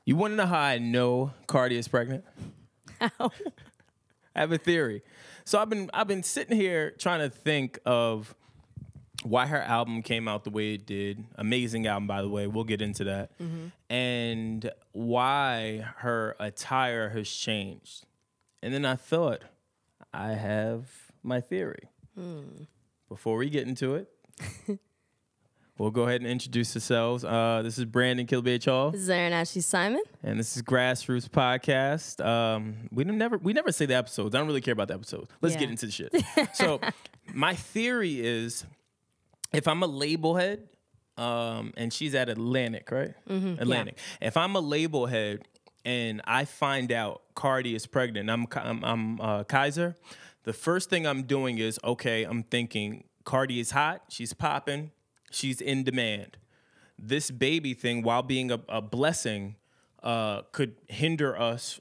You want to know how I know Cardi is pregnant? How? I have a theory. So I've been sitting here trying to think of why her album came out the way it did. Amazing album, by the way. We'll get into that. And why her attire has changed. And then I thought, I have my theory. Before we get into it, we'll go ahead and introduce ourselves. This is Brandon Killabh. This is Erin Ashley Simon. And this is Grassroots Podcast. We never say the episodes. I don't really care about the episodes. Let's get into the shit. So my theory is, if I'm a label head, and she's at Atlantic, right? Atlantic. Yeah. If I'm a label head and I find out Cardi is pregnant, I'm Kaiser, the first thing I'm doing is, okay, I'm thinking Cardi is hot, she's popping, she's in demand. This baby thing, while being a blessing, could hinder us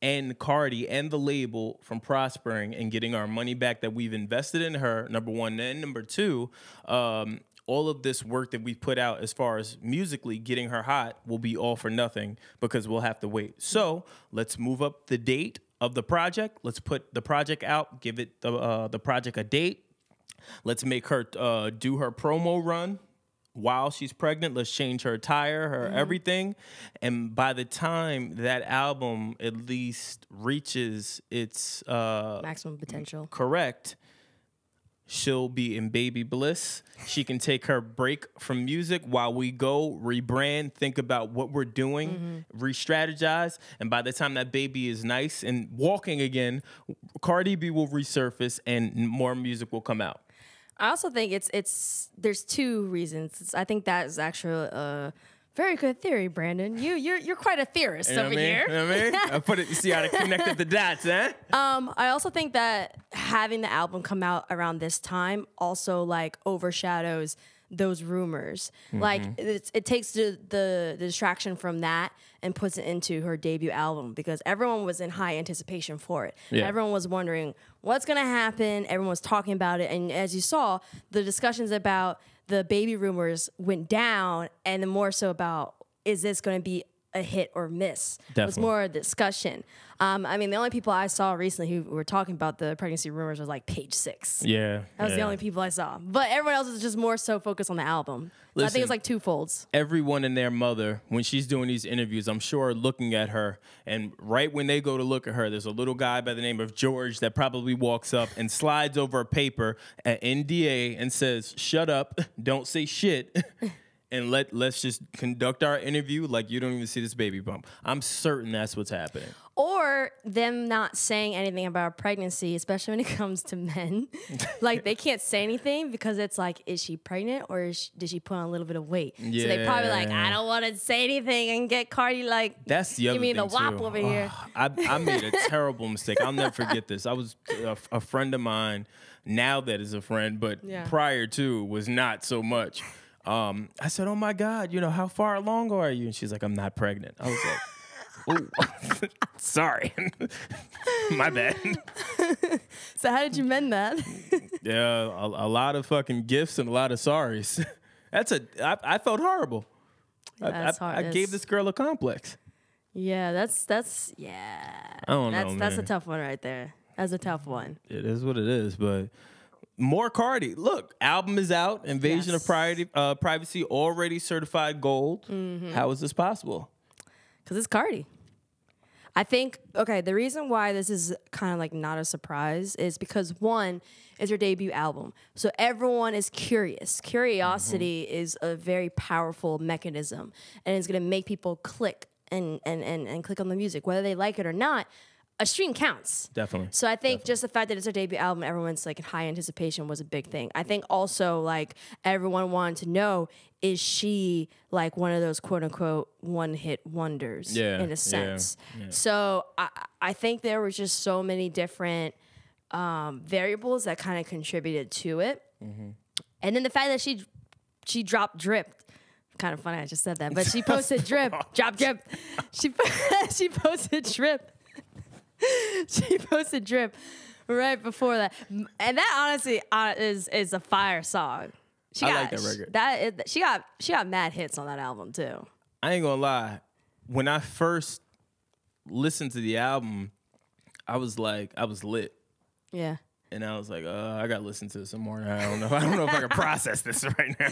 and Cardi and the label from prospering and getting our money back that we've invested in her, number one. And number two, all of this work that we put out as far as musically getting her hot will be all for nothing because we'll have to wait. So let's move up the date of the project. Let's put the project out, give it the project a date. Let's make her do her promo run while she's pregnant. Let's change her attire, her everything. And by the time that album at least reaches its maximum potential, correct, she'll be in baby bliss. She can take her break from music while we go rebrand, think about what we're doing, re-strategize. And by the time that baby is nice and walking again, Cardi B will resurface and more music will come out. I also think there's two reasons. I think that is actually a very good theory, Brandon. You're quite a theorist over here. You know what I mean? I put it. You see how I connected the dots, huh? I also think that having the album come out around this time also like overshadows those rumors. Like it takes the distraction from that and puts it into her debut album because everyone was in high anticipation for it. Yeah. Everyone was wondering what's gonna happen. Everyone was talking about it, and as you saw, the discussions about the baby rumors went down, and then more so about is this going to be a hit or miss. Definitely. It was more a discussion. I mean, the only people I saw recently who were talking about the pregnancy rumors was like Page Six. Yeah. That was the only people I saw. But everyone else is just more so focused on the album. Listen, I think it's like twofolds. Everyone and their mother, when she's doing these interviews, I'm sure looking at her, and right when they go to look at her, there's a little guy by the name of George that probably walks up and slides over a paper at NDA and says, "Shut up, don't say shit." And let's just conduct our interview like you don't even see this baby bump. I'm certain that's what's happening. Or them not saying anything about pregnancy, especially when it comes to men. Like, they can't say anything because it's like, is she pregnant or did she put on a little bit of weight? Yeah. So they probably like, I don't want to say anything and get Cardi like, that's the other give me thing the wop too. over here. I made a terrible mistake. I'll never forget this. I was a friend of mine, now that is a friend, but prior to was not so much. I said, "Oh my God, how far along are you?" And she's like, "I'm not pregnant." I was like, "Oh, sorry, my bad." So how did you mend that? Yeah, a lot of fucking gifts and a lot of sorries. I felt horrible. I gave this girl a complex. Yeah, that's I don't know, that's a tough one right there. That's a tough one. It is what it is, but. More Cardi. Look, album is out. Invasion of Privacy already certified gold. How is this possible? Because it's Cardi. I think, the reason why this is kind of like not a surprise is because, one, it's her debut album. So everyone is curious. Curiosity is a very powerful mechanism. And it's going to make people click and click on the music. Whether they like it or not, a stream counts. Definitely. So I think just the fact that it's her debut album, everyone's like in high anticipation was a big thing. I think also like everyone wanted to know, is she like one of those quote unquote one hit wonders in a sense? Yeah. So I think there was just so many different variables that kind of contributed to it. And then the fact that she dropped Drip. Kind of funny I just said that, but she posted Drip. Drop Drip. She posted Drip. She posted Drip right before that, and that honestly is a fire song. I like that record. She got mad hits on that album too. I ain't gonna lie, when I first listened to the album, I was lit. Yeah. And I was like, I gotta listen to this some more. I don't know if I can process this right now.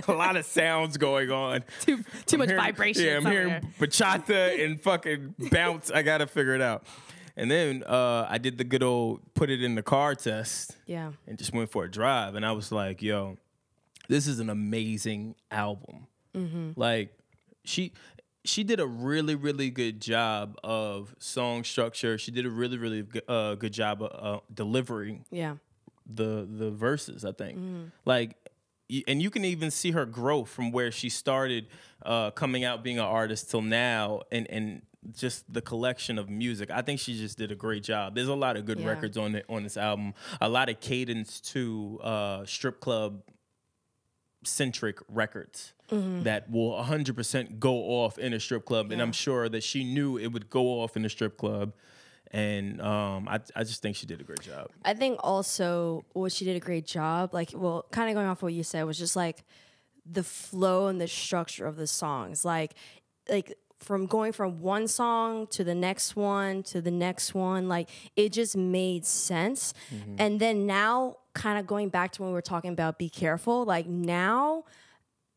A lot of sounds going on. Too much vibration. Yeah, I'm hearing bachata and fucking bounce. I gotta figure it out. And then I did the good old put it in the car test. Yeah. And just went for a drive. And I was like, yo, this is an amazing album. Mm-hmm. Like, she did a really, really good job of song structure. She did a really, really good job of delivering the verses, I think. Like, and you can even see her growth from where she started coming out being an artist till now, and just the collection of music. I think she just did a great job. There's a lot of good records on this album. A lot of cadence to strip club centric records that will 100% go off in a strip club, and I'm sure that she knew it would go off in a strip club, and I just think she did a great job. I think also what she did a great job, like, well, kind of going off what you said, was just like the flow and the structure of the songs, like from going from one song to the next one to the next one, like it just made sense. And then now, kind of going back to when we were talking about Be Careful, like now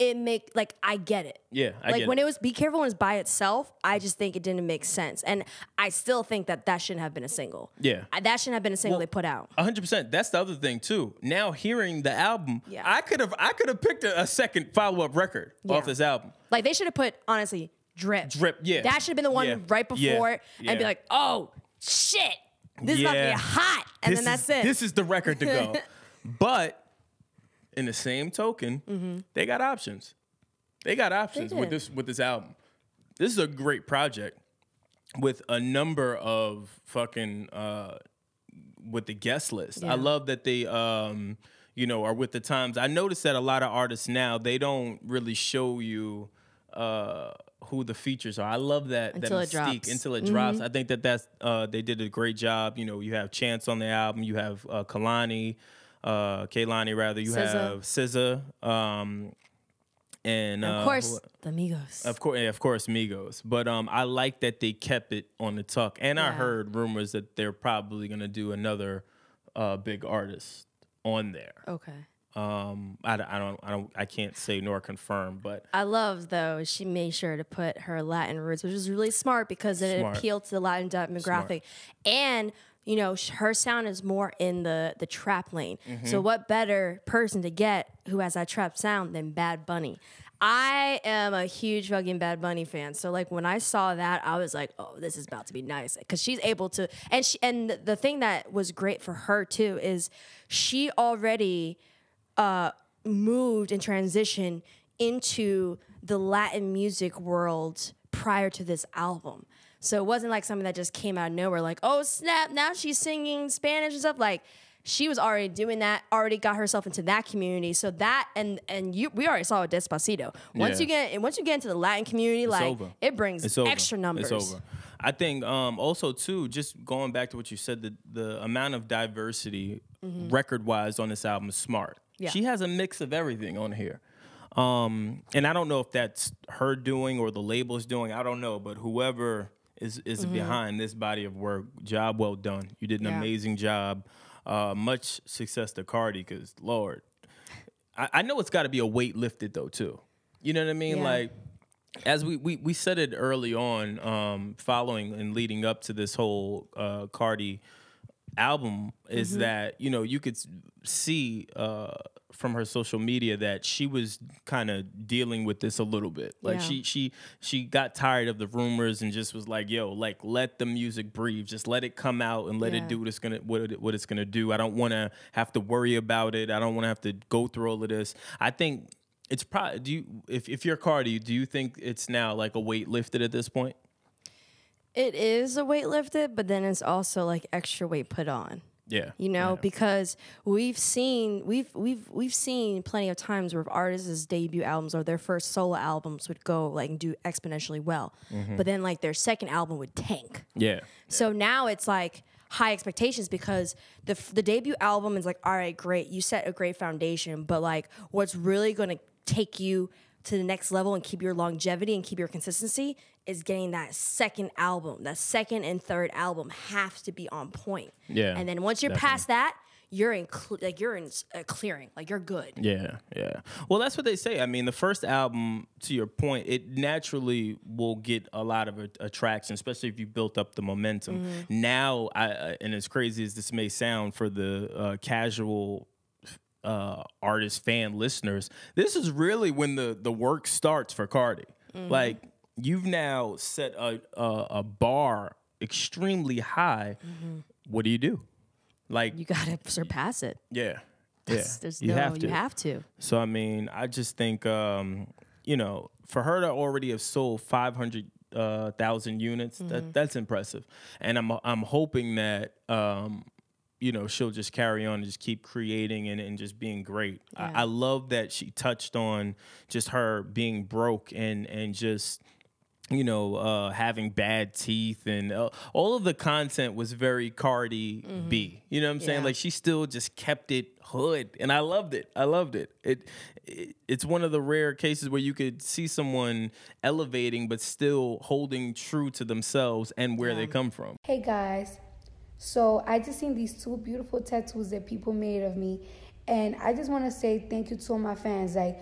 I get it. Yeah, I get it. When it was Be Careful and it was by itself, I just think it didn't make sense. And I still think that shouldn't have been a single. Yeah. That shouldn't have been a single they put out. 100%. That's the other thing too. Now hearing the album, I could have picked a second follow-up record off this album. Like they should have put, honestly, Drip. Yeah. That should have been the one right before it and be like, oh, shit. This is about to be hot. And then that's it. This is the record to go. But in the same token, they got options. They got options with this album. This is a great project with a number of fucking with the guest list. I love that they are with the times. I noticed that a lot of artists now, they don't really show you who the features are. I love that mystique until it drops. I think that's they did a great job. You know, you have Chance on the album, you have Kehlani rather, you have SZA, and of course the Migos. Of course Migos. But I like that they kept it on the tuck. And I heard rumors that they're probably gonna do another big artist on there. Okay. I can't say nor confirm, but I love though she made sure to put her Latin roots, which is really smart because it appealed to the Latin demographic, and you know her sound is more in the trap lane. So what better person to get who has that trap sound than Bad Bunny? I am a huge fucking Bad Bunny fan, so like when I saw that, I was like, oh, this is about to be nice because she's able to, and the thing that was great for her too is she already moved and transitioned into the Latin music world prior to this album. So it wasn't like something that just came out of nowhere, like, oh snap, now she's singing Spanish and stuff. Like she was already doing that, already got herself into that community. So that we already saw it Despacito. Once you get into the Latin community, it's like over. It brings extra numbers. It's over. I think also too, just going back to what you said, the amount of diversity record-wise on this album is smart. Yeah. She has a mix of everything on here. And I don't know if that's her doing or the label's doing. I don't know. But whoever is behind this body of work, job well done. You did an amazing job. Much success to Cardi because, Lord, I know it's got to be a weight lifted, though, too. You know what I mean? Yeah. Like, as we said it early on, following and leading up to this whole Cardi album, is that, you know, you could see from her social media that she was kind of dealing with this a little bit. Like she got tired of the rumors and just was like, yo, like let the music breathe. Just let it come out and let it do what it's gonna do. I don't wanna have to worry about it. I don't wanna have to go through all of this. I think it's probably if you're Cardi, do you think it's now like a weight lifted at this point? It is a weight lifted, but then it's also like extra weight put on. Yeah, you know, because we've seen plenty of times where artists' debut albums or their first solo albums would go like and do exponentially well, but then like their second album would tank. Yeah. So now it's like high expectations because the debut album is like, all right, great, you set a great foundation, but like what's really going to take you to the next level and keep your longevity and keep your consistency is getting that second album. That second and third album have to be on point. Yeah. And then once you're past that, you're in clearing. Like, you're good. Yeah, yeah. Well, that's what they say. I mean, the first album, to your point, it naturally will get a lot of attraction, especially if you built up the momentum. Now, and as crazy as this may sound for the casual artist fan listeners, this is really when the work starts for Cardi. Like, you've now set a bar extremely high. What do? Like, you gotta surpass it. Yeah. You have to. So I mean, I just think you know, for her to already have sold 500,000 units, that's impressive. And I'm hoping that you know, she'll just carry on and just keep creating and just being great. Yeah. I love that she touched on just her being broke and just, you know, having bad teeth, and all of the content was very Cardi B. You know what I'm saying? Like, she still just kept it hood, and I loved it. It's one of the rare cases where you could see someone elevating but still holding true to themselves and where they come from. Hey guys, so I just seen these 2 beautiful tattoos that people made of me, and I just want to say thank you to all my fans. Like,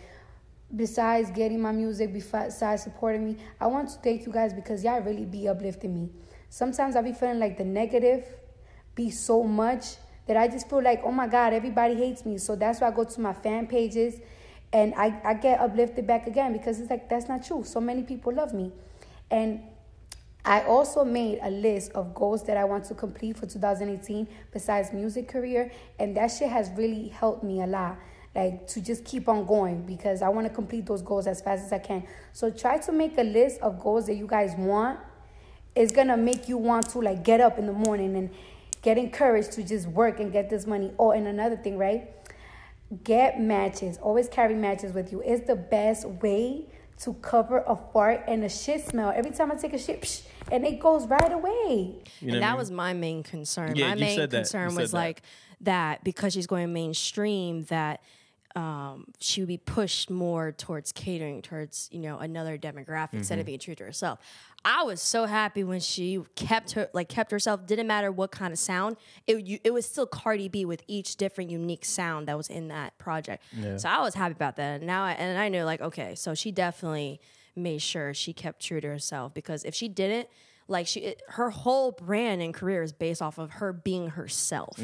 besides getting my music, besides supporting me, I want to thank you guys because y'all really be uplifting me. Sometimes I be feeling like the negative be so much that I just feel like, oh my God, everybody hates me. So that's why I go to my fan pages and I get uplifted back again, because it's like, that's not true. So many people love me. And I also made a list of goals that I want to complete for 2018 besides music career, and that shit has really helped me a lot. Like, to just keep on going, because I want to complete those goals as fast as I can. So try to make a list of goals that you guys want. It's going to make you want to, like, get up in the morning and get encouraged to just work and get this money. Oh, and another thing, right? Get matches. Always carry matches with you. It's the best way to cover a fart and a shit smell. Every time I take a shit, and it goes right away. You know, and that was my main concern. Yeah, my main concern was like that because she's going mainstream, that she would be pushed more towards catering towards, you know, another demographic instead of being true to herself. I was so happy when she kept herself. Didn't matter what kind of sound. It was still Cardi B with each different unique sound that was in that project. Yeah. So I was happy about that. And I knew, like, okay, so she definitely made sure she kept true to herself, because if she didn't, like, her whole brand and career is based off of her being herself.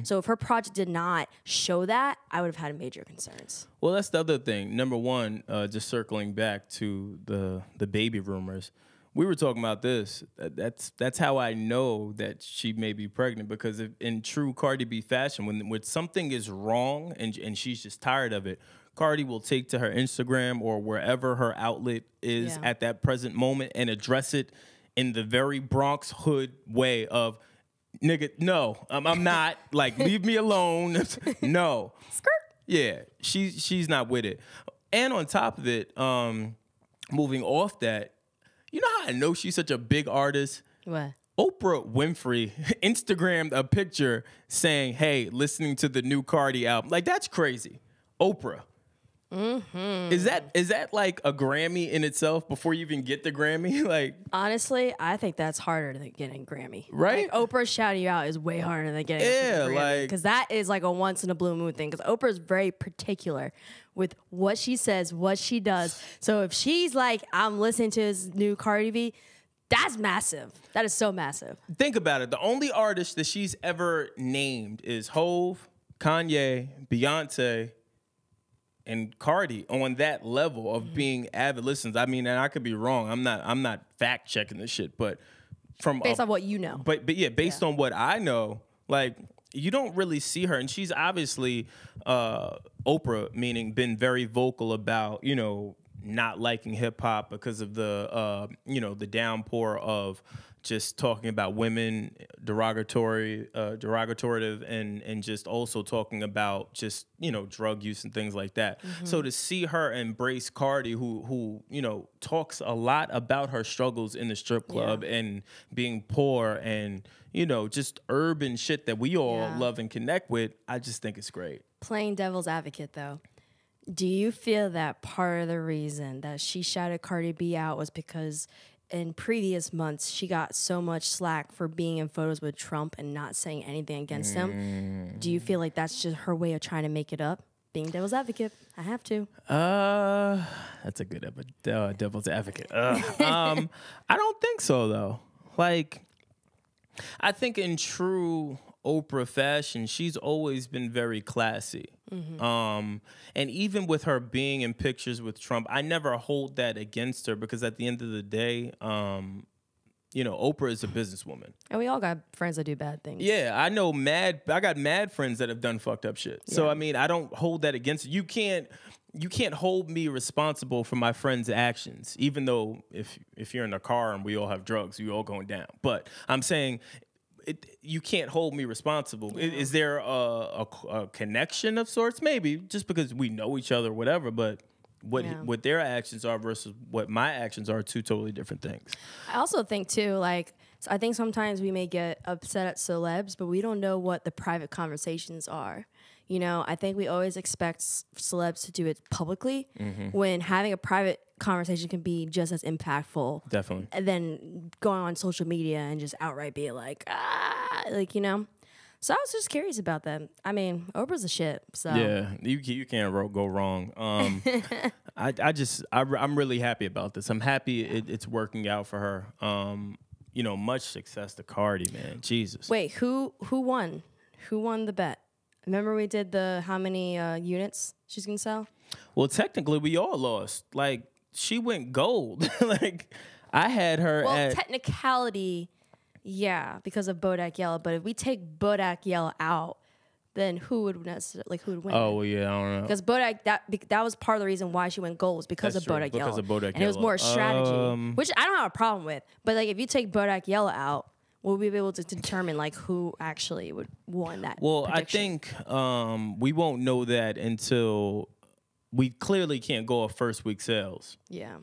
So if her project did not show that, I would have had major concerns. Well, that's the other thing. Number one, just circling back to the baby rumors, we were talking about this. That's how I know that she may be pregnant, because if, in true Cardi B fashion, when something is wrong and she's just tired of it, Cardi will take to her Instagram or wherever her outlet is at that present moment and address it in the very Bronx hood way of, nigga, no, I'm not. Like, leave me alone. No. Skirt. Yeah, she's not with it. And on top of it, moving off that, you know how I know she's such a big artist? What? Oprah Winfrey Instagrammed a picture saying, hey, listening to the new Cardi album. Like, that's crazy. Oprah. Is that like a Grammy in itself before you even get the Grammy? Like, honestly, I think that's harder than getting a Grammy. Right? Like, Oprah shouting you out is way harder than getting a Grammy. Like, because that is like a once in a blue moon thing. Because Oprah is very particular with what she says, what she does. So if she's like, I'm listening to his new Cardi B, that's massive. That is so massive. Think about it. The only artist that she's ever named is Hove, Kanye, Beyonce, and Cardi on that level of being avid listeners. I mean, and I could be wrong. I'm not fact checking this shit, but from based on what you know. But yeah, based on what I know, like, you don't really see her, and she's obviously Oprah, meaning been very vocal about, you know, not liking hip hop because of the you know, the downpour of just talking about women, derogative, and just also talking about just, you know, drug use and things like that. So to see her embrace Cardi, who you know, talks a lot about her struggles in the strip club and being poor and, you know, just urban shit that we all love and connect with, I just think it's great. Playing devil's advocate, though, do you feel that part of the reason that she shouted Cardi B out was because in previous months, she got so much slack for being in photos with Trump and not saying anything against him. Do you feel like that's just her way of trying to make it up? Being devil's advocate, I have to. That's a good devil's advocate. I don't think so though. Like, I think in true Oprah fashion, she's always been very classy. And even with her being in pictures with Trump, I never hold that against her because at the end of the day, Oprah is a businesswoman. And we all got friends that do bad things. Yeah, I got mad friends that have done fucked up shit. So, I mean, I don't hold that against you. You can't hold me responsible for my friends' actions, even though if you're in a car and we all have drugs, we all going down. But I'm saying you can't hold me responsible. Yeah. Is there a connection of sorts? Maybe, just because we know each other or whatever, but what their actions are versus what my actions are two totally different things. I also think, too, like, I think sometimes we may get upset at celebs, but we don't know what the private conversations are. You know, I think we always expect celebs to do it publicly when having a private conversation can be just as impactful. Definitely. And then going on social media and just outright being like, you know. So I was just curious about that. I mean, Oprah's a shit. So yeah, you can't go wrong. I'm really happy about this. I'm happy it's working out for her. Much success to Cardi, man. Jesus. Wait, who won? Who won the bet? Remember we did the how many units she's gonna sell? Well, technically we all lost. Like, she went gold. Like, I had her technicality, yeah, because of Bodak Yellow. But if we take Bodak Yellow out, then who would win? Oh, well, yeah, I don't know. Because Bodak, that was part of the reason why she went gold was because of Bodak Yellow. Because of Bodak Yellow. And it was more strategy, which I don't have a problem with. But like, if you take Bodak Yellow out, we'll be able to determine like who actually would won that. Well, prediction. I think we won't know that until we clearly can't go off first week sales. Yeah.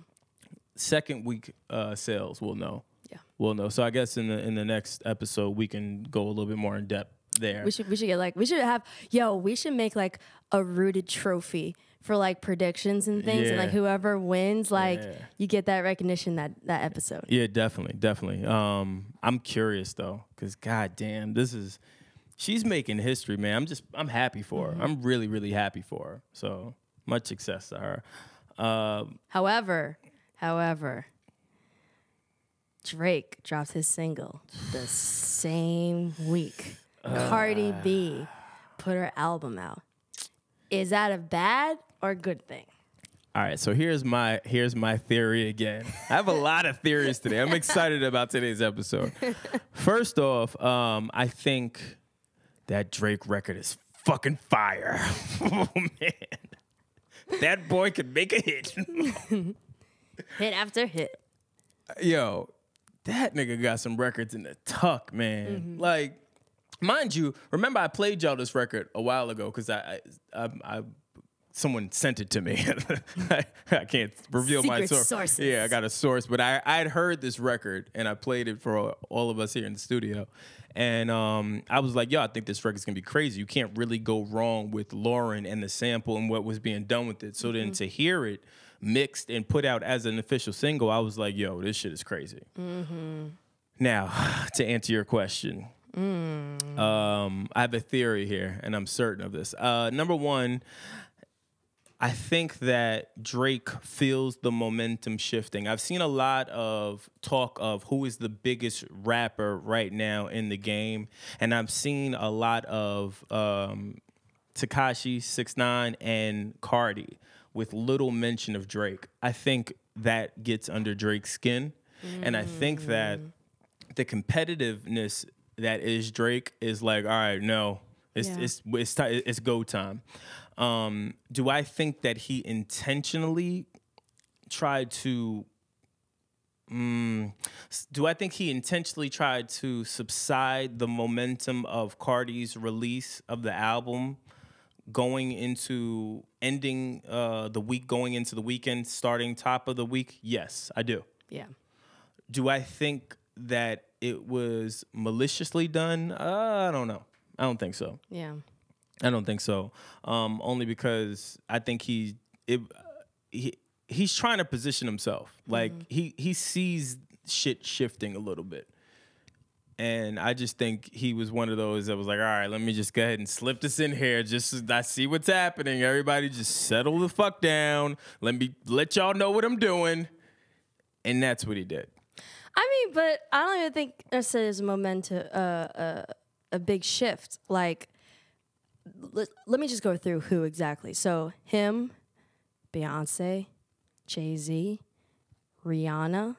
Second week sales, we'll know. Yeah. We'll know. So I guess in the next episode we can go a little bit more in depth there. We should make like a rooted trophy for like predictions and things, and like whoever wins, like you get that recognition that episode. Yeah, definitely. I'm curious though, because goddamn, she's making history, man. I'm happy for her. I'm really, really happy for her. So much success to her. However, Drake dropped his single the same week. Cardi B put her album out. Is that a bad or good thing? All right, so here's my theory again. I have a lot of theories today. I'm excited about today's episode. First off, I think that Drake record is fucking fire. Oh, man. That boy could make a hit. Hit after hit. Yo, that nigga got some records in the tuck, man. Like, mind you, remember I played y'all this record a while ago because I someone sent it to me. I can't reveal my source. Sources. Yeah, I got a source, but I'd heard this record and I played it for all of us here in the studio. And I was like, yo, I think this record's gonna be crazy. You can't really go wrong with Lauren and the sample and what was being done with it. So then to hear it mixed and put out as an official single, I was like, yo, this shit is crazy. Now, to answer your question, I have a theory here, and I'm certain of this. Number one, I think that Drake feels the momentum shifting. I've seen a lot of talk of who is the biggest rapper right now in the game, and I've seen a lot of Tekashi 6ix9ine and Cardi with little mention of Drake. I think that gets under Drake's skin, and I think that the competitiveness that is Drake is like, all right, no, it's go time. Do I think that he intentionally tried to? Do I think he intentionally tried to subside the momentum of Cardi's release of the album, ending the week, going into the weekend, starting top of the week? Yes, I do. Yeah. Do I think that it was maliciously done? I don't know. I don't think so. Yeah. I don't think so. Only because I think he's trying to position himself. Like he sees shit shifting a little bit. And I just think he was one of those that was like, all right, let me just go ahead and slip this in here. Just I see what's happening. Everybody just settle the fuck down. Let y'all know what I'm doing. And that's what he did. I mean, but I don't even think necessarily there's a momentum, a big shift. Like, let me just go through who exactly. So him, Beyonce, Jay-Z, Rihanna,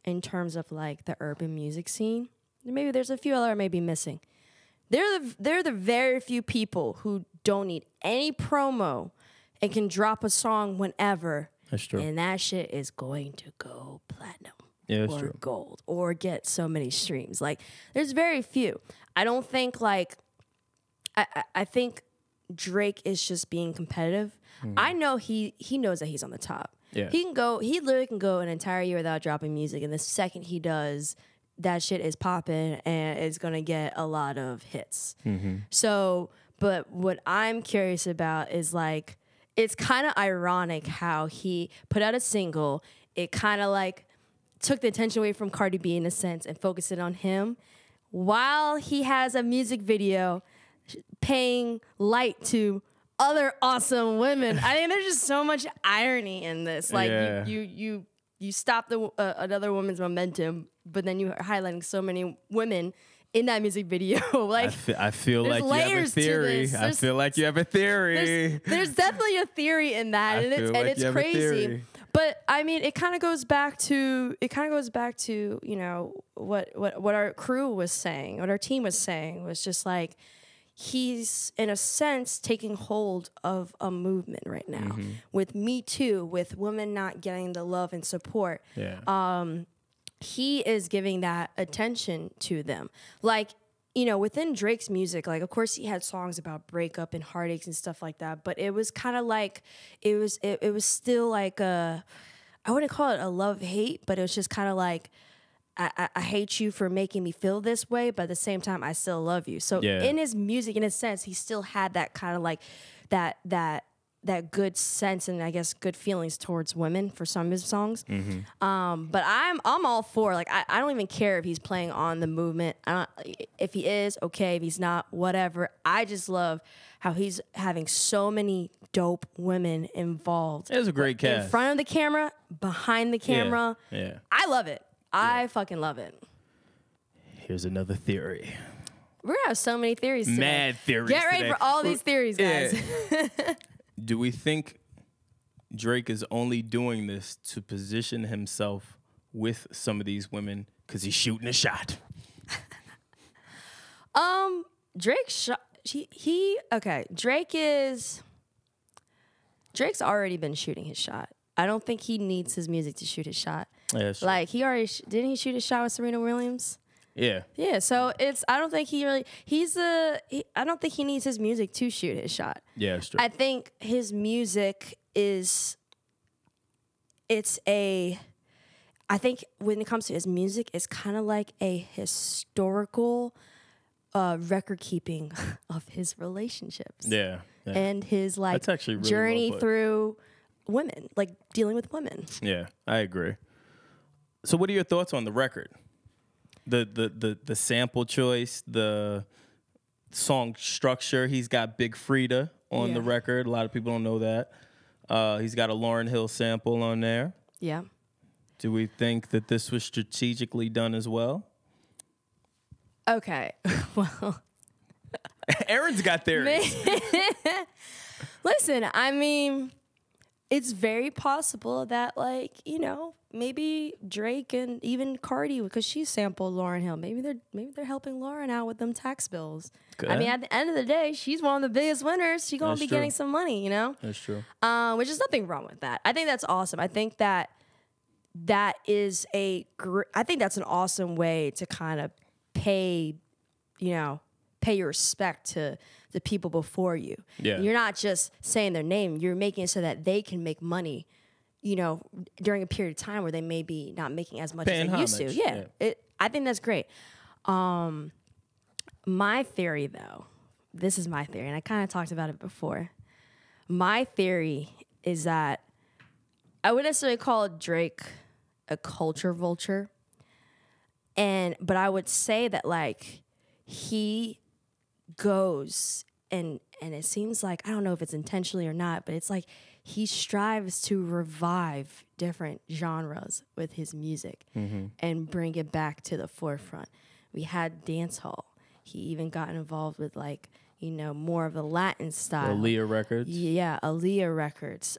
in terms of like the urban music scene. Maybe there's a few other I may be missing. They're the very few people who don't need any promo and can drop a song whenever. That's true. And that shit is going to go platinum. Yeah, that's or true. Gold or get so many streams. Like, there's very few. I don't think like I think Drake is just being competitive. I know he knows that he's on the top. Yeah. He literally can go an entire year without dropping music, and the second he does, that shit is popping and it's gonna get a lot of hits. So, but what I'm curious about is like, it's kind of ironic how he put out a single. It kind of like took the attention away from Cardi B in a sense and focused it on him, while he has a music video paying light to other awesome women. I think there's just so much irony in this. Like, you stop another woman's momentum, but then you're highlighting so many women in that music video. Like, I feel like you have a theory. I feel like you have a theory. There's definitely a theory in that, and it's crazy. But I mean, it kind of goes back to you know what our crew was saying, what our team was saying was just like, he's in a sense taking hold of a movement right now with Me Too, with women not getting the love and support. Yeah. He is giving that attention to them. Like, you know, within Drake's music, like, of course he had songs about breakup and heartaches and stuff like that, but it was kind of like, it was still like I wouldn't call it a love-hate, but it was just kind of like, I hate you for making me feel this way, but at the same time, I still love you. So in his music, in a sense, he still had that kind of like, that good sense and I guess good feelings towards women for some of his songs. But I'm all for, like, I don't even care if he's playing on the movement. If he is, okay. If he's not, whatever. I just love how he's having so many dope women involved. It was a great cast. In front of the camera, behind the camera. Yeah. I love it. I fucking love it. Here's another theory. We're gonna have so many theories today. Mad theories. Get ready today. for all these theories, guys. Yeah. Do we think Drake is only doing this to position himself with some of these women because he's shooting a shot? Drake's already been shooting his shot. I don't think he needs his music to shoot his shot. Yeah, like, he already didn't he shoot his shot with Serena Williams? Yeah. Yeah, so I don't think he really I don't think he needs his music to shoot his shot. Yeah, it's true. I think his music I think when it comes to his music, it's kind of like a historical record keeping of his relationships. Yeah. And his like That's actually really journey well put. through women, like dealing with women. Yeah, I agree. So what are your thoughts on the record? The sample choice, the song structure. He's got Big Frida on the record. A lot of people don't know that. He's got a Lauryn Hill sample on there. Yeah. Do we think that this was strategically done as well? Okay. Well, Erin's got theories. listen, I mean, it's very possible that, like, you know, maybe Drake and even Cardi, because she sampled Lauryn Hill, maybe they're helping Lauryn out with them tax bills. Good. I mean, at the end of the day, she's one of the biggest winners. She's gonna be getting some money, you know. That's true. Which is nothing wrong with that. I think that's awesome. I think that is I think that's an awesome way to kind of pay your respect to the people before you. Yeah. You're not just saying their name. You're making it so that they can make money, you know, during a period of time where they may be not making as much as they used to. Yeah. I think that's great. My theory, though, this is my theory, and I kind of talked about it before. My theory is that I wouldn't necessarily call Drake a culture vulture, But I would say that like he goes and it seems like, I don't know if it's intentionally or not, but it's like he strives to revive different genres with his music and bring it back to the forefront. We had dancehall. He even got involved with like, you know, more of the Latin style. Aaliyah records. Yeah, Aaliyah records.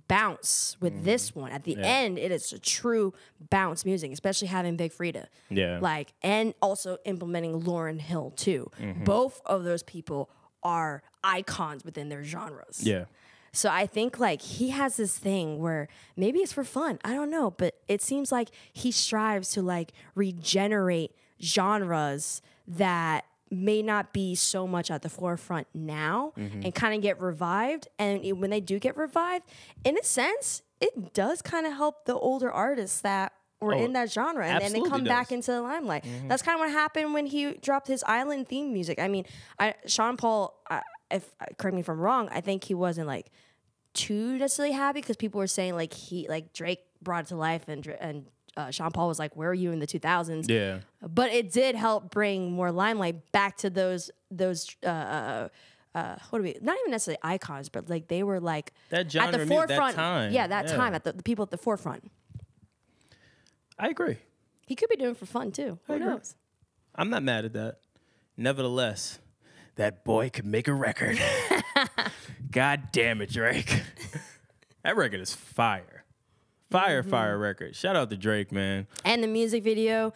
Bounce with this one. At the end, it is a true bounce music, especially having Big Frida. Yeah. Like, and also implementing Lauryn Hill too. Both of those people are icons within their genres. Yeah. So I think like he has this thing where maybe it's for fun. I don't know, but it seems like he strives to like regenerate genres that may not be so much at the forefront now and kind of get revived. And when they do get revived, in a sense, it does kind of help the older artists that were in that genre, and then they come back into the limelight. That's kind of what happened when he dropped his island theme music. I mean, Sean Paul, correct me if I'm wrong, I think he wasn't like too necessarily happy because people were saying like Drake brought it to life and Sean Paul was like, where were you in the 2000s? Yeah. But it did help bring more limelight back to those what do we, not even necessarily icons, but like they were like that genre at the forefront. That time. Yeah, that time at the people at the forefront. I agree. He could be doing it for fun too. Who knows? I'm not mad at that. Nevertheless, that boy could make a record. God damn it, Drake. That record is fire. Fire record. Shout out to Drake, man. And the music video.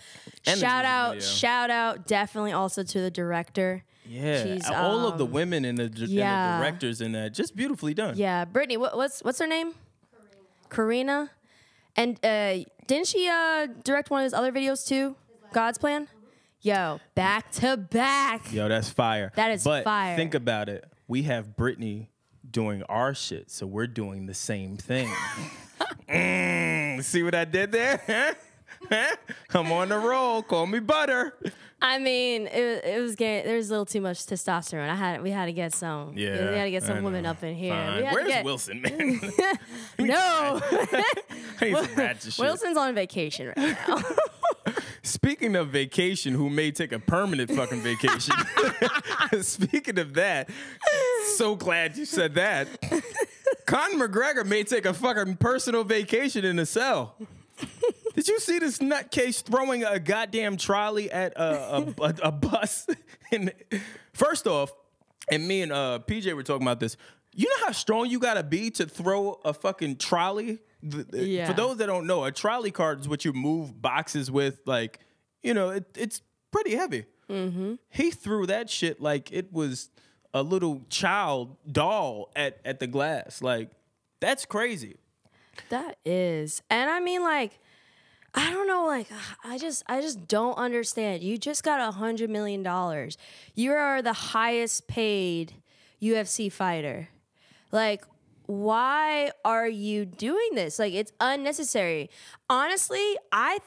And Shout out definitely also to the director. Yeah. She's, all of the women and the directors in that. Just beautifully done. Yeah. Brittany, what's her name? Karina. And didn't she direct one of his other videos too? God's Plan? Yo, back to back. Yo, that's fire. That is but fire. Think about it. We have Brittany doing our shit, so we're doing the same thing. See what I did there? I'm on the roll. Call me butter. I mean, it was getting, there was a little too much testosterone. We had to get some. Yeah, we had to get some women up in here. Where's Wilson, man? No. Shit. Wilson's on vacation right now. Speaking of vacation, who may take a permanent fucking vacation. Speaking of that, so glad you said that. Conor McGregor may take a fucking personal vacation in a cell. Did you see this nutcase throwing a goddamn trolley at a bus? And first off, and me and PJ were talking about this. You know how strong you gotta be to throw a fucking trolley? Yeah. For those that don't know, a trolley cart is what you move boxes with. Like, you know, it's pretty heavy. Mm-hmm. He threw that shit like it was a little child doll at the glass. Like, that's crazy. That is. And I mean, like, I don't know, like, I just don't understand. You just got $100 million. You are the highest paid UFC fighter. Like, why are you doing this? Like, it's unnecessary. Honestly, I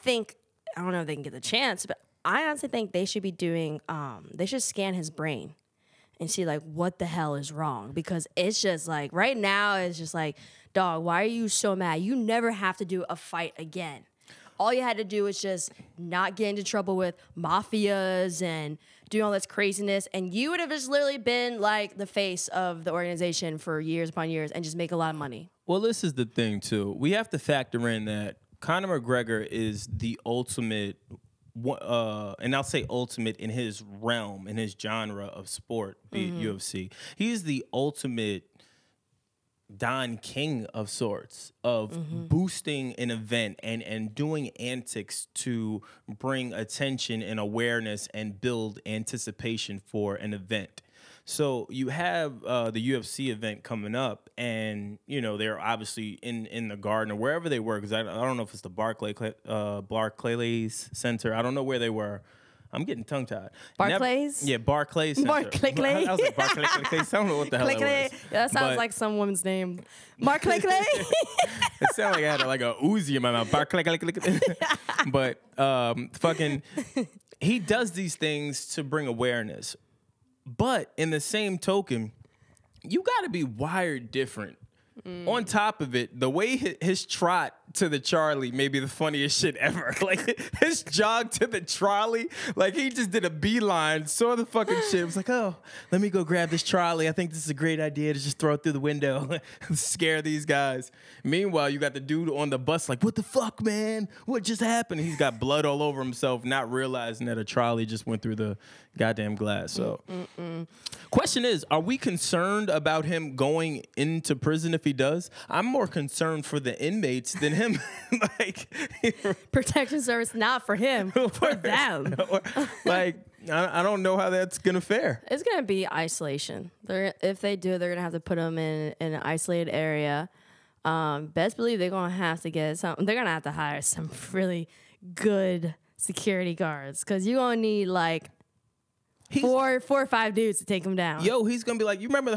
don't know if they can get the chance, but I honestly think they should be doing, they should scan his brain and see, like, what the hell is wrong. Because it's just, like, right now, it's just, like, dog, why are you so mad? You never have to do a fight again. All you had to do was just not get into trouble with mafias and doing all this craziness, and you would have just literally been like the face of the organization for years upon years and just make a lot of money. Well, this is the thing, too. We have to factor in that Conor McGregor is the ultimate, and I'll say ultimate in his realm, in his genre of sport, be it UFC. He's the ultimate Don King of sorts, of boosting an event and doing antics to bring attention and awareness and build anticipation for an event. So you have the UFC event coming up, and you know they're obviously in the Garden or wherever they were, because I don't know if it's the Barclays Center. I don't know where they were. I'm getting tongue-tied. Barclays? Barclays Center. Barclays. I was like, Barclays. I don't know what the hell it was. Yeah, that sounds like some woman's name. Barclays. It sounded like I had like a Uzi in my mouth. But fucking, he does these things to bring awareness. But in the same token, you got to be wired different on top of it, the way his trot to the trolley may be the funniest shit ever. Like, his jog to the trolley, like, he just did a beeline, saw the fucking shit, was like, oh, let me go grab this trolley. I think this is a great idea to just throw it through the window, scare these guys. Meanwhile, you got the dude on the bus like, what the fuck, man? What just happened? He's got blood all over himself, not realizing that a trolley just went through the goddamn glass. So, question is, are we concerned about him going into prison if he does? I'm more concerned for the inmates than him. Like, protection service, not for him, for them. Like, I don't know how that's gonna fare. It's gonna be isolation. If they do, they're gonna have to put him in an isolated area. Best believe they're gonna have to get something. They're gonna have to hire some really good security guards because you're gonna need like four or five dudes to take him down. Yo, he's gonna be like, you remember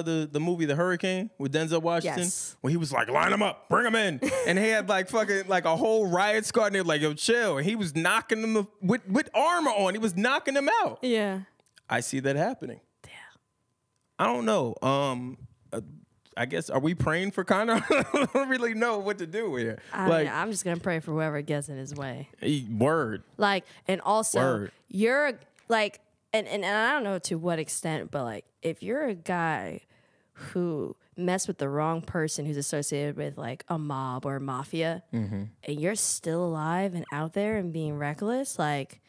the movie The Hurricane with Denzel Washington? Yes. When he was like, line them up, bring them in, and he had like fucking like a whole riot squad, and they were like, yo, chill, and he was knocking them with armor on. He was knocking them out. Yeah, I see that happening. Damn. I don't know. I guess, are we praying for Conor? I don't really know what to do here. I'm just gonna pray for whoever gets in his way. Word. Like, and also you're like. And I don't know to what extent, but like if you're a guy who messed with the wrong person who's associated with like a mob or a mafia, and you're still alive and out there and being reckless, like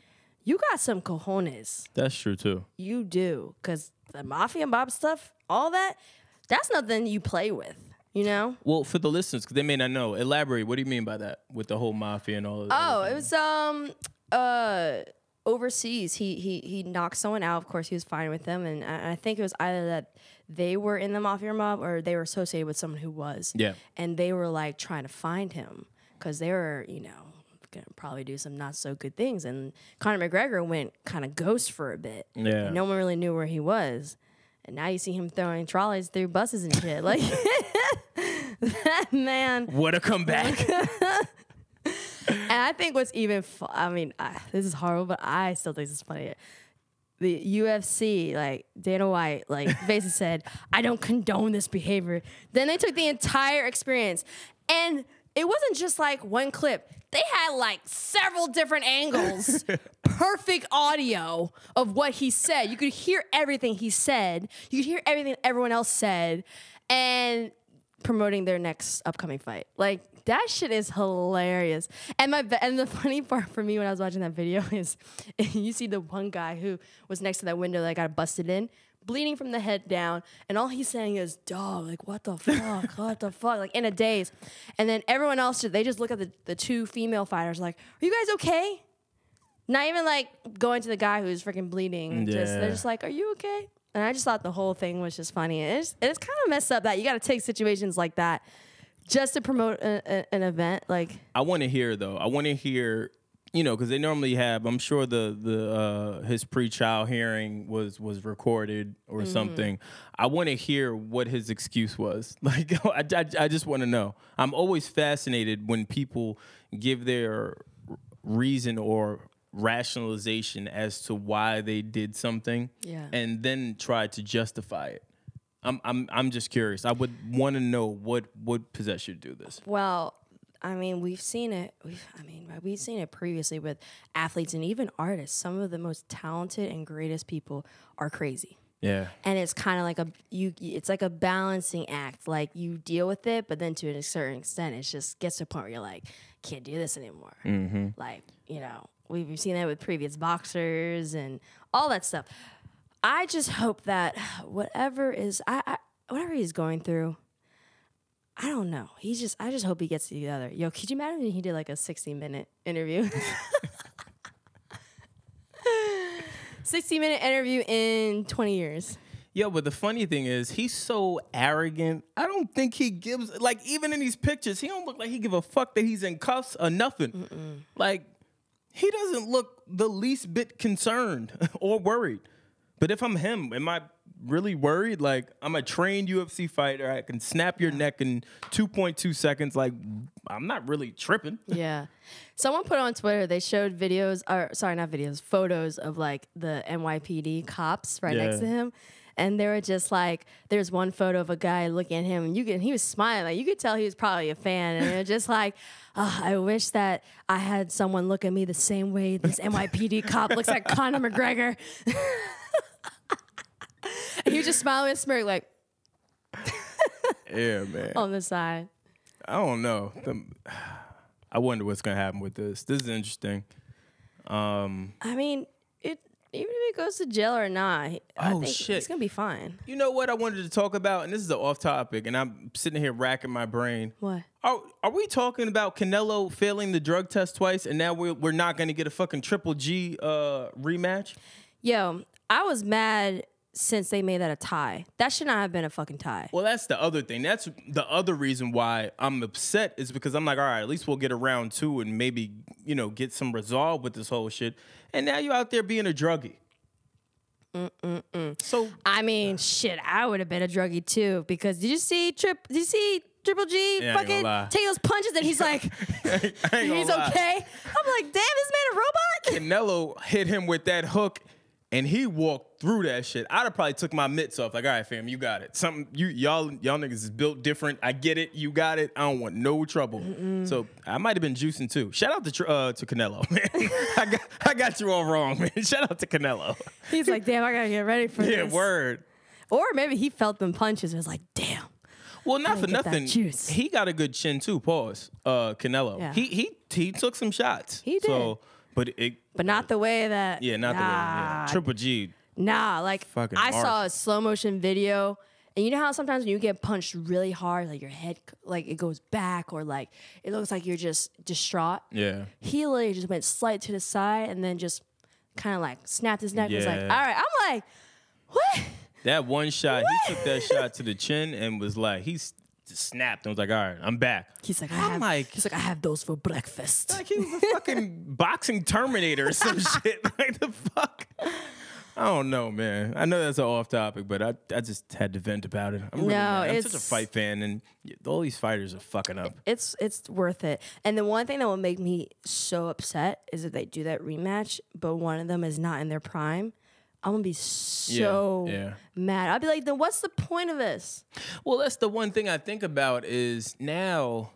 you got some cojones. That's true too. You do, because the mafia and mob stuff, all that's nothing you play with. You know? Well, for the listeners, because they may not know, elaborate. What do you mean by that with the whole mafia and all of that? Oh, it was overseas, he knocked someone out. Of course, he was fine with them, and I think it was either that they were in the mafia mob or they were associated with someone who was. Yeah. And they were like trying to find him because they were, gonna probably do some not so good things. And Conor McGregor went kind of ghost for a bit. Yeah. And no one really knew where he was. And now you see him throwing trolleys through buses and shit. Like that man. What a comeback. And I think what's even this is horrible, but I still think this is funny. The UFC, like Dana White, like basically said, I don't condone this behavior. Then they took the entire experience, and it wasn't just like one clip. They had like several different angles, perfect audio of what he said. You could hear everything he said. You could hear everything everyone else said, and promoting their next upcoming fight. Like, that shit is hilarious. And the funny part for me when I was watching that video is you see the one guy who was next to that window that got busted in, bleeding from the head down, and all he's saying is, dog, like, what the fuck, what the fuck, like, in a daze. And then everyone else, they just look at the two female fighters like, are you guys okay? Not even, like, going to the guy who's freaking bleeding. Yeah. They're just like, are you okay? And I just thought the whole thing was just funny. It's kind of messed up that you got to take situations like that just to promote an event. Like, I want to hear though. I want to hear, because they normally have. I'm sure the his pre-trial hearing was recorded or something. I want to hear what his excuse was. Like, I just want to know. I'm always fascinated when people give their reason or rationalization as to why they did something, and then try to justify it. I'm just curious. I would want to know what possessed you to do this. Well, I mean, we've seen it. We've seen it previously with athletes and even artists. Some of the most talented and greatest people are crazy. Yeah. And it's kind of like it's like a balancing act. Like, you deal with it, but then to a certain extent, it just gets to a point where you're like, can't do this anymore. Mm-hmm. Like, we've seen that with previous boxers and all that stuff. I just hope that whatever he's going through, I don't know. I just hope he gets together. Yo, could you imagine if he did like a 60-minute interview? 60-minute interview in 20 years. Yo, but the funny thing is, he's so arrogant. I don't think he gives, like, even in these pictures, he don't look like he give a fuck that he's in cuffs or nothing. Mm-mm. Like, he doesn't look the least bit concerned or worried. But if I'm him, am I really worried? Like, I'm a trained UFC fighter. I can snap your neck in 2.2 seconds. Like, I'm not really tripping. Yeah. Someone put on Twitter, they showed photos of like the NYPD cops right next to him. And they were just like, there's one photo of a guy looking at him, and he was smiling. Like, you could tell he was probably a fan. And they're just like, oh, I wish that I had someone look at me the same way this NYPD cop looks at Conor McGregor. And he was just smiling and smirk like, yeah, man. On the side. I don't know. I wonder what's gonna happen with this. This is interesting. I mean, even if he goes to jail or not, I think shit, he's gonna be fine. You know what I wanted to talk about, and this is an off topic, and I'm sitting here racking my brain. What? Are we talking about Canelo failing the drug test twice, and now we're not gonna get a fucking Triple G rematch? Yo, I was mad since they made that a tie. That should not have been a fucking tie. Well, that's the other thing. That's the other reason why I'm upset is because I'm like, all right, at least we'll get a round 2 and maybe, get some resolve with this whole shit. And now you're out there being a druggie. So I mean, shit, I would have been a druggie too, because did you see Triple G fucking take those punches and he's like, he's okay? I'm like, damn, this man a robot? Canelo hit him with that hook and he walked through that shit. I'd have probably took my mitts off. Like, all right, fam, you got it. Y'all niggas is built different. I get it. You got it. I don't want no trouble. So I might have been juicing too. Shout out to Canelo, man. I got you all wrong, man. Shout out to Canelo. He's like, damn, I gotta get ready for this. Yeah, word. Or maybe he felt them punches and was like, damn. Well, not for nothing. He got a good chin too. Pause. Canelo. Yeah. He took some shots. He did. So, but not the way that. Yeah, not the way. Yeah. Triple G. Nah, like I saw a slow motion video, and you know how sometimes when you get punched really hard, like your head, like it goes back, or like it looks like you're just distraught. Yeah. He literally just went slight to the side and then just kind of like snapped his neck. Yeah. Was like, all right. I'm like, what? That one shot, he took that shot to the chin and was like, he's snapped and was like, all right, I'm back. He's like, I have those for breakfast. Like he was a fucking boxing Terminator or some shit. Like the fuck. I don't know, man. I know that's an off topic, but I just had to vent about it. I'm such a fight fan, and all these fighters are fucking up. It's worth it. And the one thing that will make me so upset is if they do that rematch, but one of them is not in their prime. I'm gonna be so mad. I'll be like, then what's the point of this? Well, that's the one thing I think about is now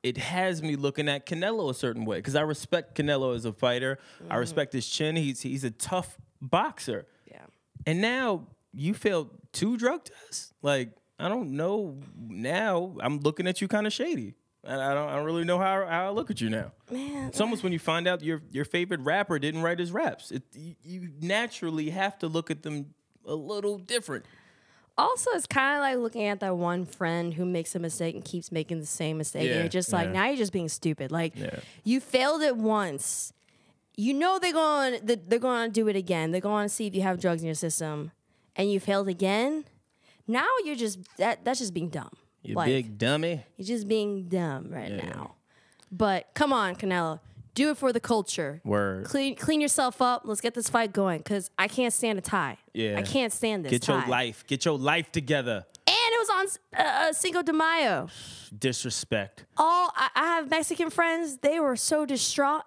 it has me looking at Canelo a certain way because I respect Canelo as a fighter. I respect his chin. He's a tough boxer. Yeah. And now you failed 2 drug tests? Like, I don't know. Now I'm looking at you kind of shady. I don't really know how I look at you now. Man, it's almost when you find out your favorite rapper didn't write his raps. You naturally have to look at them a little different. Also, it's kind of like looking at that one friend who makes a mistake and keeps making the same mistake. And you're just like, now you're just being stupid. Like, you failed it once. You know they're going to do it again. They're going to see if you have drugs in your system. And you failed again. Now you're just, that's just being dumb. You big dummy. You're just being dumb right now. But come on, Canelo. Do it for the culture. Word. Clean yourself up. Let's get this fight going because I can't stand a tie. Yeah. I can't stand this tie. Get your life together. And it was on Cinco de Mayo. Disrespect. I have Mexican friends. They were so distraught.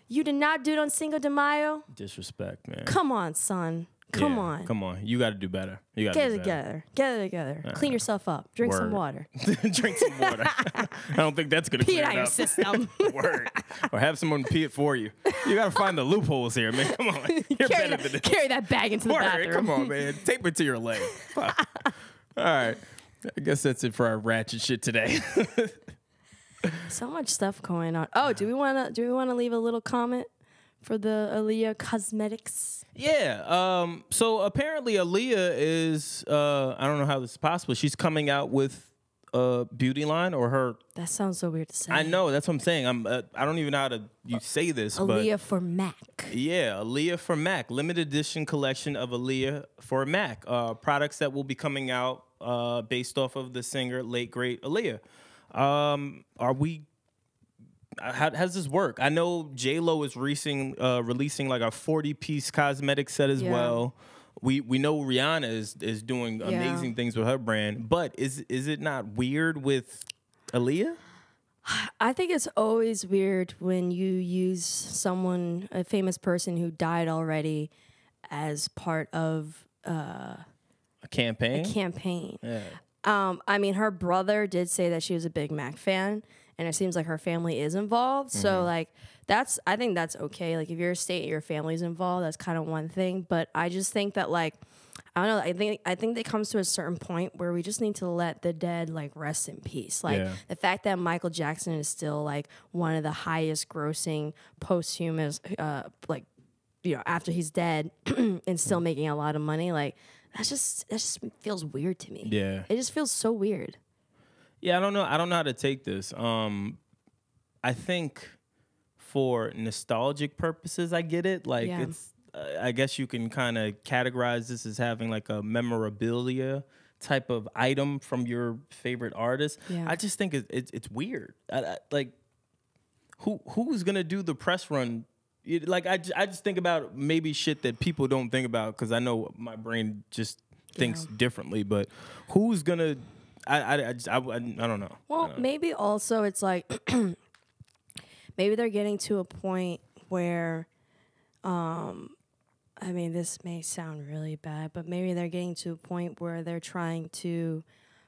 You did not do it on Cinco de Mayo. Disrespect, man. Come on, son. Come on. You got to do better. Get it together. Clean yourself up. Drink some water. Drink some water. I don't think that's gonna pee clear it out your system. Word. Or have someone pee it for you. You gotta find the loopholes here, man. Come on. You're better than this. Carry that bag into the bathroom. Come on, man. Tape it to your leg. Fuck. All right. I guess that's it for our ratchet shit today. So much stuff going on. Oh, do we wanna leave a little comment for the Aaliyah cosmetics? Yeah. So apparently Aaliyah is I don't know how this is possible. She's coming out with a beauty line or her. That sounds so weird to say. I know. That's what I'm saying. I don't even know how to say this. Aaliyah for Mac. Yeah, Aaliyah for Mac. Limited edition collection of Aaliyah for Mac. Products that will be coming out based off of the singer, late great Aaliyah. How does this work? I know J-Lo is releasing like a 40-piece cosmetic set as well. We know Rihanna is doing amazing things with her brand, but is it not weird with Aaliyah? I think it's always weird when you use a famous person who died already, as part of A campaign? A campaign. Yeah. I mean, her brother did say that she was a big Mac fan, and it seems like her family is involved. So, like, I think that's okay. Like, if you're a state and your family's involved, that's kind of one thing. But I just think that, like, I don't know. I think it comes to a certain point where we just need to let the dead like rest in peace. Like the fact that Michael Jackson is still like one of the highest grossing posthumous, like, you know, after he's dead and still making a lot of money. Like that just feels weird to me. Yeah, it just feels so weird. Yeah, I don't know how to take this. I think for nostalgic purposes, I get it. Like it's. I guess you can kind of categorize this as having like a memorabilia type of item from your favorite artist. Yeah. I just think it's weird. Like, who's gonna do the press run? Like, I just think about maybe shit that people don't think about because I know my brain just thinks differently. But who's gonna? I don't know. Well, maybe also it's like maybe they're getting to a point where. I mean, this may sound really bad, but maybe they're getting to a point where they're trying to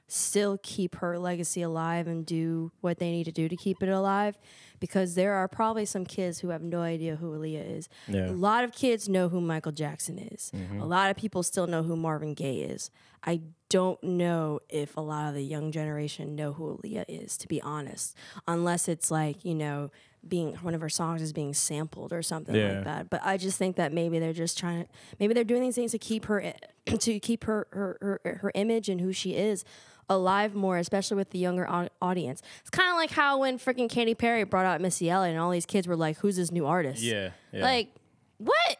still keep her legacy alive and do what they need to do to keep it alive, because there are probably some kids who have no idea who Aaliyah is. Yeah. A lot of kids know who Michael Jackson is. Mm-hmm. A lot of people still know who Marvin Gaye is. I don't know if a lot of the young generation know who Aaliyah is, to be honest, unless it's like, you know, being one of her songs is being sampled or something like that. But I just think that maybe they're just trying to, maybe they're doing these things to keep her her image and who she is alive more, especially with the younger audience. It's kind of like how when freaking Katy Perry brought out Missy Elliott and all these kids were like, "Who's this new artist?" Yeah. Like, what?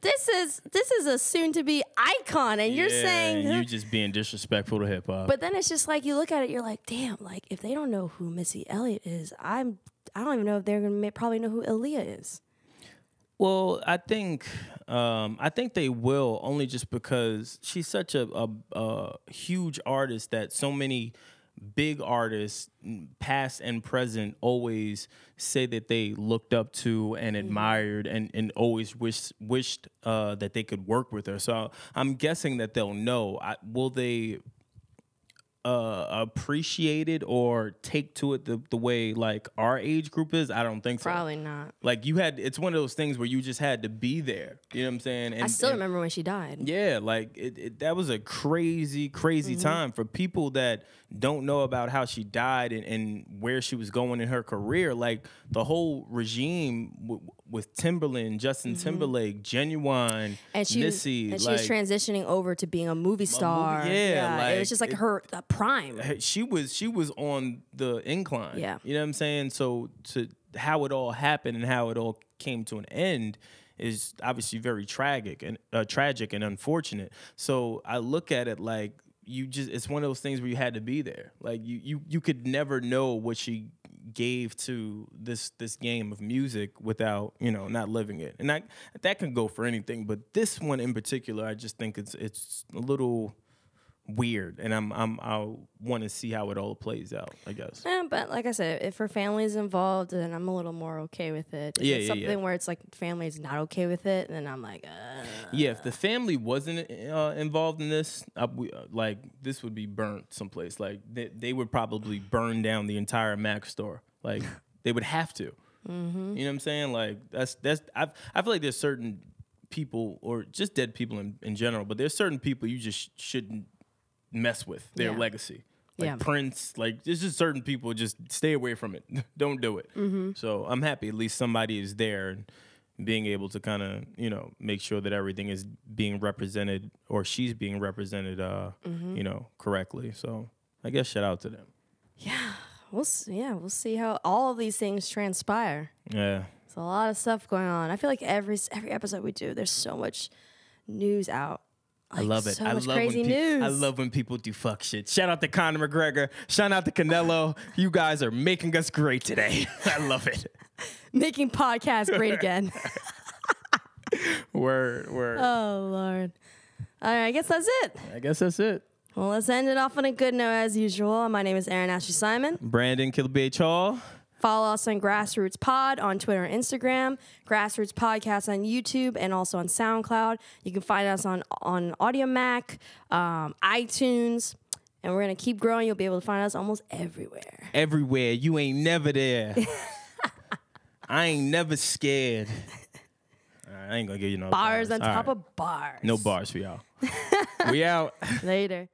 This is a soon-to-be icon, and you're saying you just being disrespectful to hip hop. But then it's just like you look at it, you're like, damn, like if they don't know who Missy Elliott is, I don't even know if they're gonna probably know who Aaliyah is. Well, I think they will, only just because she's such a huge artist that so many big artists, past and present, always say that they looked up to and admired and always wished that they could work with her. So I'm guessing that they'll know. Will they appreciate it or take to it the way like our age group is? I don't think so. Probably not. Like it's one of those things where you just had to be there. You know what I'm saying? And I still remember when she died. Yeah, like that was a crazy time for people that don't know about how she died and where she was going in her career. Like the whole regime with Timberland, Justin Timberlake, Genuine, Missy. And she was transitioning over to being a movie star. Like, it was just like her prime. She was on the incline. Yeah. You know what I'm saying? So to how it all happened and how it all came to an end is obviously very tragic and unfortunate. So I look at it like it's one of those things where you had to be there. Like you could never know what she gave to this game of music without, you know, not living it. And that can go for anything, but this one in particular, I just think it's a little weird, and I want to see how it all plays out, I guess. Yeah, but like I said, if her family's involved, then I'm a little more okay with it. If it's something where it's like family's not okay with it, then I'm like, yeah. If the family wasn't involved in this, like this would be burnt someplace. Like they would probably burn down the entire Mac store. Like they would have to. Mm-hmm. You know what I'm saying? Like that's I feel like there's certain people, or just dead people in general, but there's certain people you just shouldn't mess with their legacy. Like Prince, like there's just certain people, just stay away from it. Don't do it. Mm-hmm. So I'm happy at least somebody is there and being able to kind of, you know, make sure that everything is being represented, or she's being represented, you know, correctly. So I guess shout out to them. Yeah, we'll see how all of these things transpire. Yeah, there's a lot of stuff going on. I feel like every episode we do, there's so much news out. Like, I love it. So much crazy news. I love when people do fuck shit. Shout out to Conor McGregor. Shout out to Canelo. You guys are making us great today. I love it. Making podcasts great again. Word. Oh, Lord. All right, I guess that's it. Well, let's end it off on a good note as usual. My name is Erin Ashley Simon. Brandon Killabh Hall. Follow us on Grassroots Pod on Twitter and Instagram, Grassroots Podcast on YouTube, and also on SoundCloud. You can find us on Aaliyah Mac, iTunes, and we're going to keep growing. You'll be able to find us almost everywhere. Everywhere. You ain't never there. I ain't never scared. I ain't going to give you no bars on top right. of bars. No bars for y'all. We out. Later.